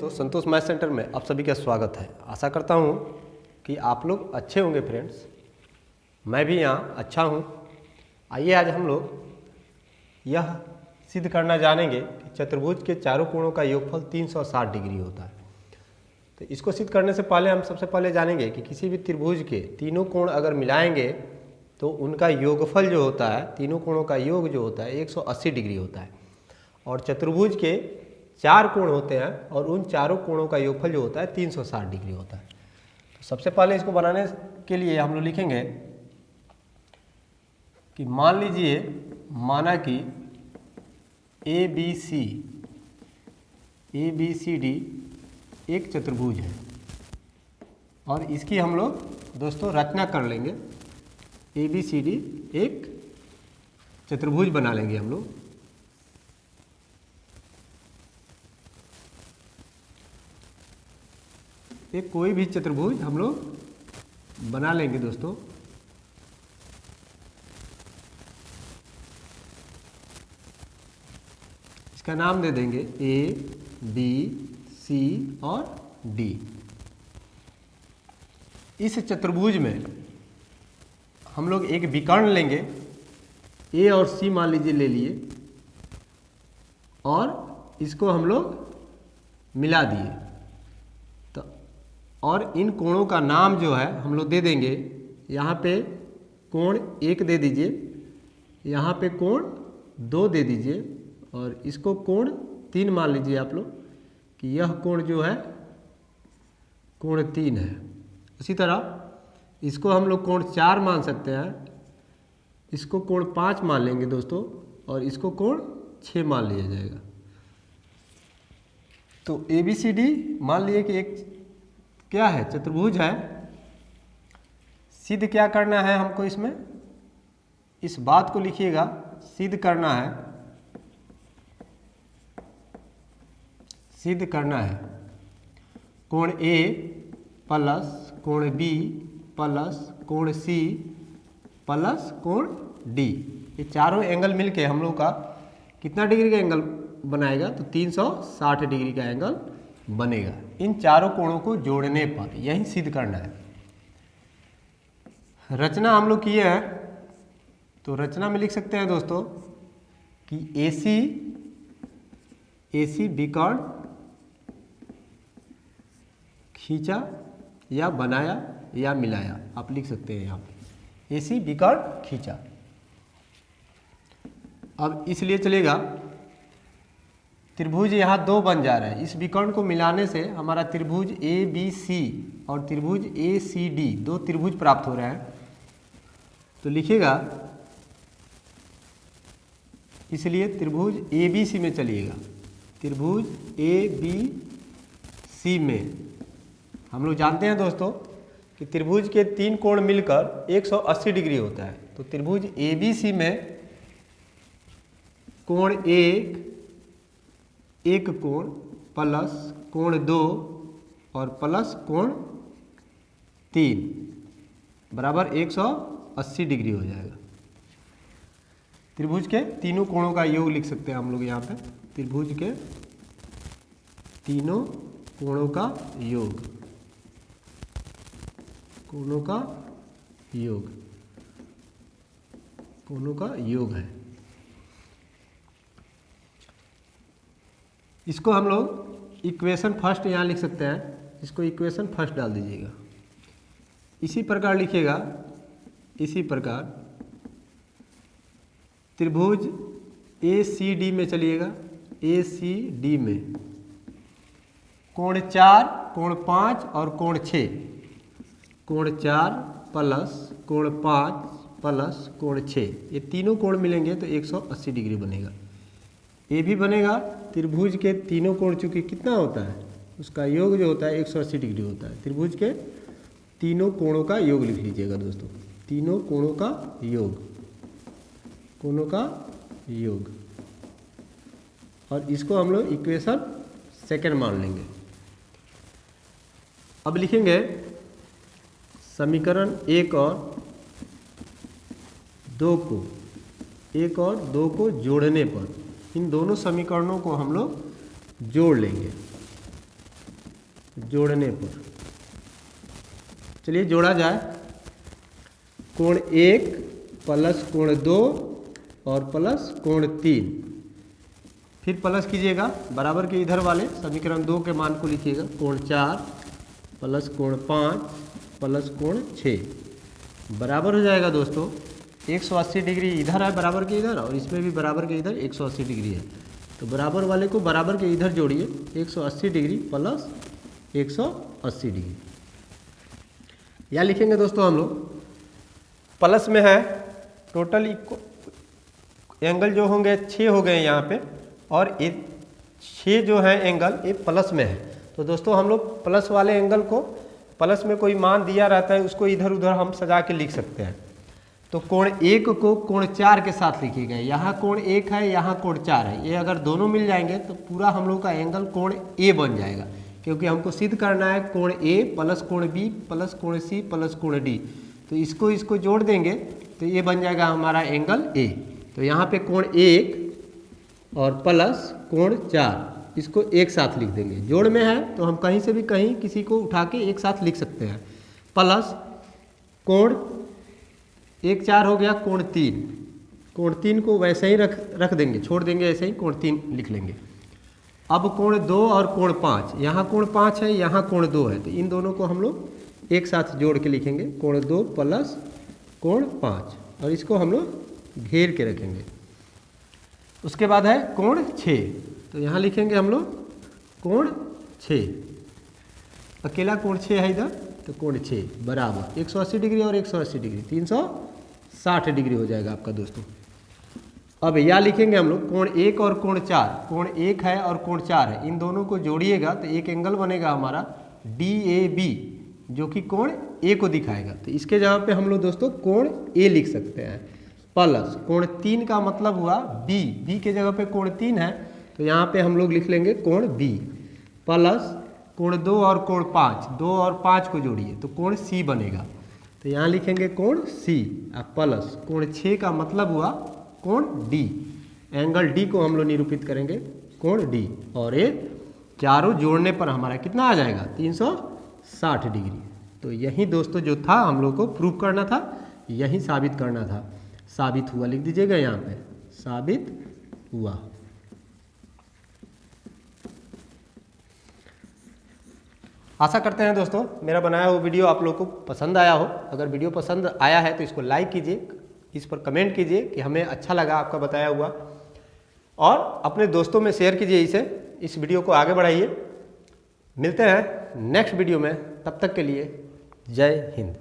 दोस्तों, संतोष math centre में आप सभी का स्वागत है। आशा करता हूँ कि आप लोग अच्छे होंगे फ्रेंड्स। मैं भी यहाँ अच्छा हूँ। आइए आज हम लोग यह सिद्ध करना जानेंगे कि चतुर्भुज के चारों कोणों का योगफल 360 डिग्री होता है। तो इसको सिद्ध करने से पहले हम सबसे पहले जानेंगे कि किसी भी त्रिभुज के तीनों कोण अगर मिलाएंगे तो उनका योगफल जो होता है, तीनों कोणों का योग जो होता है 180 डिग्री होता है। और चतुर्भुज के चार कोण होते हैं और उन चारों कोणों का योगफल जो होता है 360 डिग्री होता है। तो सबसे पहले इसको बनाने के लिए हम लोग लिखेंगे कि मान लीजिए, माना कि ए बी सी डी एक चतुर्भुज है और इसकी हम लोग दोस्तों रचना कर लेंगे। ए बी सी डी एक चतुर्भुज बना लेंगे हम लोग। एक कोई भी चतुर्भुज हम लोग बना लेंगे दोस्तों। इसका नाम दे देंगे ए बी सी और डी। इस चतुर्भुज में हम लोग एक विकर्ण लेंगे, ए और सी मान लीजिए ले लिए, और इसको हम लोग मिला दिए। तो और इन कोणों का नाम जो है हम लोग दे देंगे। यहाँ पे कोण 1 दे दीजिए, यहाँ पे कोण 2 दे दीजिए, और इसको कोण 3 मान लीजिए आप लोग कि यह कोण जो है कोण 3 है। उसी तरह इसको हम लोग कोण 4 मान सकते हैं, इसको कोण 5 मान लेंगे दोस्तों, और इसको कोण 6 मान लिया जाएगा। तो ए बी सी डी मान लिए कि एक क्या है, चतुर्भुज है। सिद्ध क्या करना है हमको, इसमें इस बात को लिखिएगा, सिद्ध करना है, सिद्ध करना है कोण ए प्लस कोण बी प्लस कोण सी प्लस कोण डी। ये चारों एंगल मिलके हम लोग का कितना डिग्री का एंगल बनाएगा, तो 360 डिग्री का एंगल बनेगा। इन चारों कोणों को जोड़ने पर यही सिद्ध करना है। रचना हम लोग किए हैं, तो रचना में लिख सकते हैं दोस्तों कि AC विकर्ण खींचा या बनाया या मिलाया, आप लिख सकते हैं यहाँ पे AC विकर्ण खींचा। अब इसलिए चलेगा, त्रिभुज यहाँ 2 बन जा रहा है। इस विकर्ण को मिलाने से हमारा त्रिभुज ABC और त्रिभुज ACD 2 त्रिभुज प्राप्त हो रहे हैं। तो लिखिएगा, इसलिए त्रिभुज ABC में चलिएगा। त्रिभुज ABC में हम लोग जानते हैं दोस्तों कि त्रिभुज के 3 कोण मिलकर 180 डिग्री होता है। तो त्रिभुज ABC में कोण 1 कोण प्लस कोण 2 और प्लस कोण 3 बराबर 180 डिग्री हो जाएगा। त्रिभुज के तीनों कोणों का योग लिख सकते हैं हम लोग यहाँ पे। त्रिभुज के तीनों कोणों का योग, कोणों का योग, कोणों का योग है। इसको हम लोग इक्वेशन फर्स्ट यहाँ लिख सकते हैं। इसको इक्वेशन फर्स्ट डाल दीजिएगा। इसी प्रकार लिखिएगा, इसी प्रकार त्रिभुज ACD में चलिएगा। ACD में कोण 4 कोण 5 और कोण 6, कोण 4 प्लस कोण 5 प्लस कोण 6, ये तीनों कोण मिलेंगे तो 180 डिग्री बनेगा। ये भी बनेगा। त्रिभुज के तीनों कोण चूंकि कितना होता है, उसका योग जो होता है 180 डिग्री होता है। त्रिभुज के तीनों कोणों का योग लिख लीजिएगा दोस्तों। तीनों कोणों का योग, कोणों का योग, और इसको हम लोग इक्वेशन सेकंड मान लेंगे। अब लिखेंगे समीकरण 1 और 2 को, 1 और 2 को जोड़ने पर इन दोनों समीकरणों को हम लोग जोड़ लेंगे। जोड़ने पर। चलिए जोड़ा जाए। कोण 1 प्लस कोण 2 और प्लस कोण 3, फिर प्लस कीजिएगा बराबर के इधर वाले समीकरण 2 के मान को लिखिएगा। कोण 4 प्लस कोण 5 प्लस कोण 6 बराबर हो जाएगा दोस्तों 180 डिग्री इधर है बराबर के इधर, और इसमें भी बराबर के इधर 180 डिग्री है। तो बराबर वाले को बराबर के इधर जोड़िए, 180 डिग्री प्लस 180 डिग्री। यहाँ लिखेंगे दोस्तों हम लोग, प्लस में है टोटल एंगल जो होंगे 6 हो गए यहाँ पे, और ये 6 जो है एंगल ये प्लस में है। तो दोस्तों हम लोग प्लस वाले एंगल को, प्लस में कोई मान दिया रहता है उसको इधर उधर हम सजा के लिख सकते हैं। तो कोण 1 को कोण 4 के साथ लिखिएगा। यहाँ कोण 1 है, यहाँ कोण 4 है, ये अगर दोनों मिल जाएंगे तो पूरा हम लोग का एंगल कोण ए बन जाएगा, क्योंकि हमको सिद्ध करना है कोण ए प्लस कोण बी प्लस कोण सी प्लस कोण डी। तो इसको जोड़ देंगे तो ये बन जाएगा हमारा एंगल ए। तो यहाँ पे कोण 1 और प्लस कोण 4 इसको एक साथ लिख देंगे। जोड़ में है तो हम कहीं से भी कहीं किसी को उठा के एक साथ लिख सकते हैं। प्लस कोण 1 4 हो गया, कोण 3, कोण 3 को वैसे ही रख देंगे, छोड़ देंगे ऐसे ही, कोण 3 लिख लेंगे। अब कोण 2 और कोण 5, यहाँ कोण 5 है, यहाँ कोण 2 है, तो इन दोनों को हम लोग एक साथ जोड़ के लिखेंगे, कोण 2 प्लस कोण 5, और इसको हम लोग घेर के रखेंगे। उसके बाद है कोण 6, तो यहाँ लिखेंगे हम लोग कोण 6, अकेला कोण 6 है इधर, तो कोण 6 बराबर 180 डिग्री और 180 डिग्री 360 डिग्री हो जाएगा आपका दोस्तों। अब यहाँ लिखेंगे हम लोग कोण 1 और कोण 4, कोण 1 है और कोण 4 है, इन दोनों को जोड़िएगा तो एक एंगल बनेगा हमारा DAB, जो कि कोण ए को दिखाएगा। तो इसके जगह पे हम लोग दोस्तों कोण ए लिख सकते हैं। प्लस कोण 3 का मतलब हुआ बी के जगह पे कोण 3 है, तो यहाँ पे हम लोग लिख लेंगे कोण बी। प्लस कोण 2 और कोण 5, 2 और 5 को जोड़िए तो कोण सी बनेगा, तो यहाँ लिखेंगे कोण सी। प्लस कोण 6 का मतलब हुआ कोण डी, एंगल डी को हम लोग निरूपित करेंगे कोण डी, और ये चारों जोड़ने पर हमारा कितना आ जाएगा 360 डिग्री। तो यही दोस्तों जो था हम लोग को प्रूव करना था, यही साबित करना था। साबित हुआ लिख दीजिएगा यहाँ पे, साबित हुआ। आशा करते हैं दोस्तों मेरा बनाया हुआ वीडियो आप लोग को पसंद आया हो। अगर वीडियो पसंद आया है तो इसको लाइक कीजिए, इस पर कमेंट कीजिए कि हमें अच्छा लगा आपका बताया हुआ, और अपने दोस्तों में शेयर कीजिए इस वीडियो को आगे बढ़ाइए। मिलते हैं नेक्स्ट वीडियो में, तब तक के लिए जय हिंद।